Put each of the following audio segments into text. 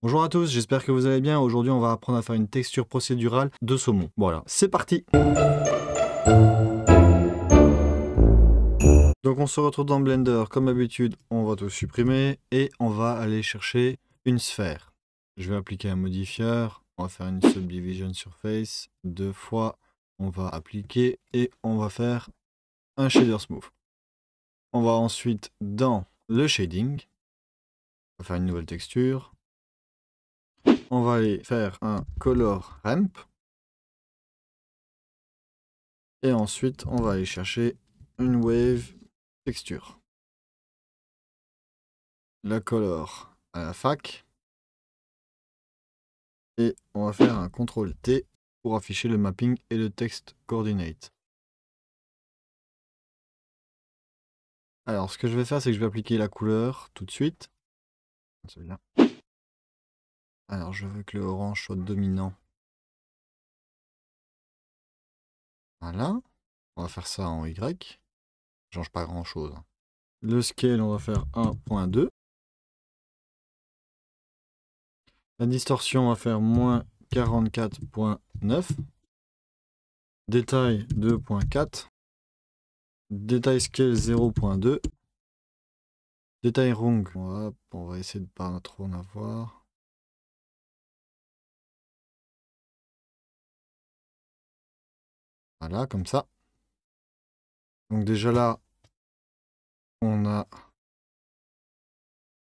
Bonjour à tous, j'espère que vous allez bien. Aujourd'hui, on va apprendre à faire une texture procédurale de saumon. Voilà, c'est parti. Donc on se retrouve dans Blender, comme d'habitude, on va tout supprimer et on va aller chercher une sphère. Je vais appliquer un modifieur, on va faire une subdivision surface, 2 fois, on va appliquer et on va faire un shader smooth. On va ensuite dans le shading, on va faire une nouvelle texture. On va aller faire un color ramp. Et ensuite, on va aller chercher une wave texture. La color à la fac. Et on va faire un CTRL T pour afficher le mapping et le text coordinate. Alors, ce que je vais faire, c'est que je vais appliquer la couleur tout de suite. Celui-là. Alors, je veux que le orange soit dominant. Voilà. On va faire ça en Y. Ça change pas grand-chose. Le scale, on va faire 1.2. La distorsion, on va faire moins 44.9. Détail 2.4. Détail scale 0.2. Détail rung. Hop, on va essayer de pas trop en avoir. Voilà, comme ça. Donc déjà là, on a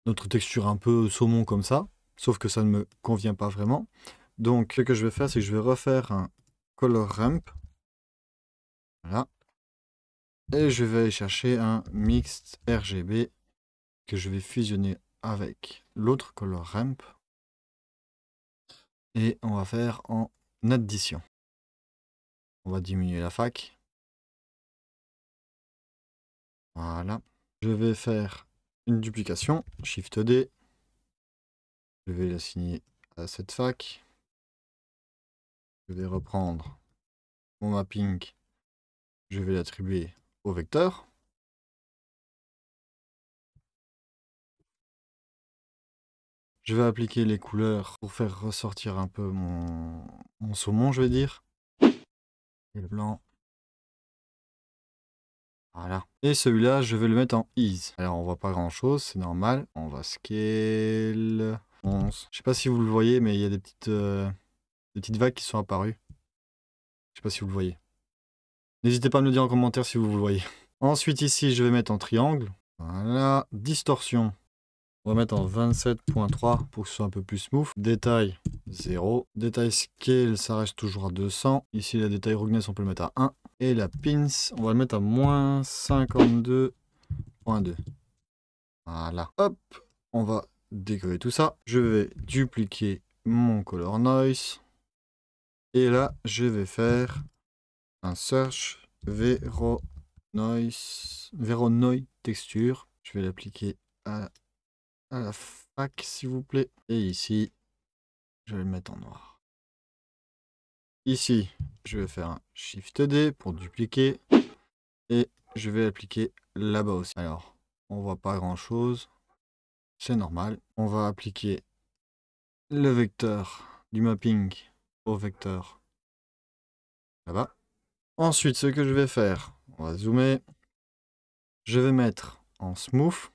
notre texture un peu saumon comme ça. Sauf que ça ne me convient pas vraiment. Donc ce que je vais faire, c'est que je vais refaire un color ramp. Voilà. Et je vais aller chercher un mixed RGB que je vais fusionner avec l'autre color ramp. Et on va faire en addition. On va diminuer la fac. Voilà. Je vais faire une duplication, Shift D. Je vais l'assigner à cette fac. Je vais reprendre mon mapping. Je vais l'attribuer au vecteur. Je vais appliquer les couleurs pour faire ressortir un peu mon saumon, je vais dire. Et le blanc. Voilà. Et celui-là, je vais le mettre en ease. Alors, on voit pas grand-chose, c'est normal. On va scale 11. Je sais pas si vous le voyez, mais il y a des petites vagues qui sont apparues. Je sais pas si vous le voyez. N'hésitez pas à me le dire en commentaire si vous le voyez. Ensuite, ici, je vais mettre en triangle. Voilà. Distorsion. On va mettre en 27.3 pour que ce soit un peu plus smooth. Détail 0. Détail scale, ça reste toujours à 200. Ici, la détail roughness, on peut le mettre à 1. Et la pins, on va le mettre à moins 52.2. Voilà. Hop, on va décoller tout ça. Je vais dupliquer mon color noise. Et là, je vais faire un search Veronoise texture. Je vais l'appliquer à la fac, s'il vous plaît. Et ici, je vais le mettre en noir. Ici, je vais faire un Shift D pour dupliquer. Et je vais appliquer là-bas aussi. Alors, on voit pas grand-chose. C'est normal. On va appliquer le vecteur du mapping au vecteur là-bas. Ensuite, ce que je vais faire, on va zoomer. Je vais mettre en smooth.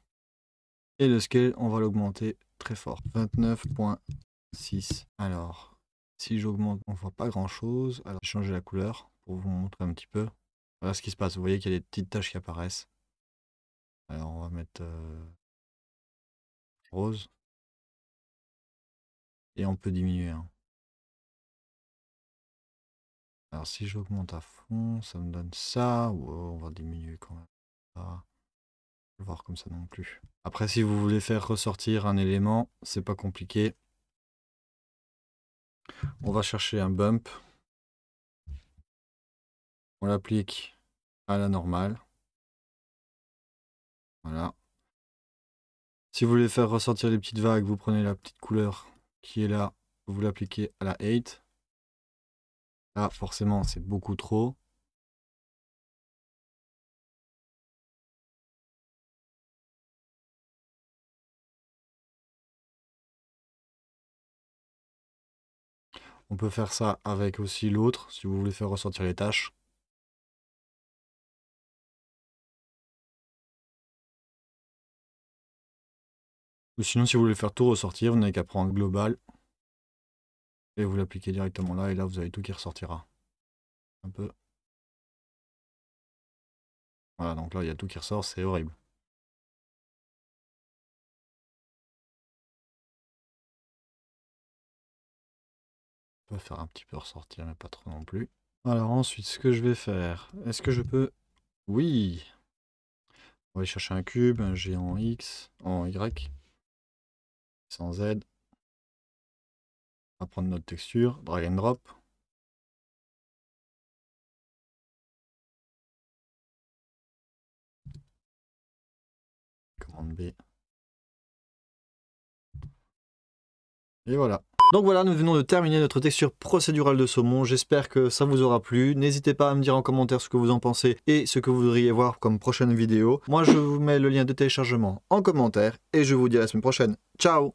Et le scale, on va l'augmenter très fort. 29.6. Alors, si j'augmente, on voit pas grand chose. Alors, je vais changer la couleur pour vous montrer un petit peu. Voilà ce qui se passe. Vous voyez qu'il y a des petites taches qui apparaissent. Alors, on va mettre rose. Et on peut diminuer. Hein. Alors, si j'augmente à fond, ça me donne ça. Ou on va diminuer quand même. Pas le voir comme ça non plus. Après, si vous voulez faire ressortir un élément, c'est pas compliqué. On va chercher un bump. On l'applique à la normale. Voilà. Si vous voulez faire ressortir les petites vagues, vous prenez la petite couleur qui est là, vous l'appliquez à la 8. Là, forcément, c'est beaucoup trop. On peut faire ça avec aussi l'autre, si vous voulez faire ressortir les tâches. Ou sinon, si vous voulez faire tout ressortir, vous n'avez qu'à prendre global. Et vous l'appliquez directement là, et là, vous avez tout qui ressortira. Un peu. Voilà, donc là, il y a tout qui ressort, c'est horrible. On peut faire un petit peu ressortir, mais pas trop non plus. Alors ensuite, ce que je vais faire, est-ce que je peux... Oui! On va aller chercher un cube, un G en X, en Y, sans Z. On va prendre notre texture, drag and drop. Commande B. Et voilà. Donc voilà, nous venons de terminer notre texture procédurale de saumon. J'espère que ça vous aura plu. N'hésitez pas à me dire en commentaire ce que vous en pensez et ce que vous voudriez voir comme prochaine vidéo. Moi, je vous mets le lien de téléchargement en commentaire et je vous dis à la semaine prochaine. Ciao!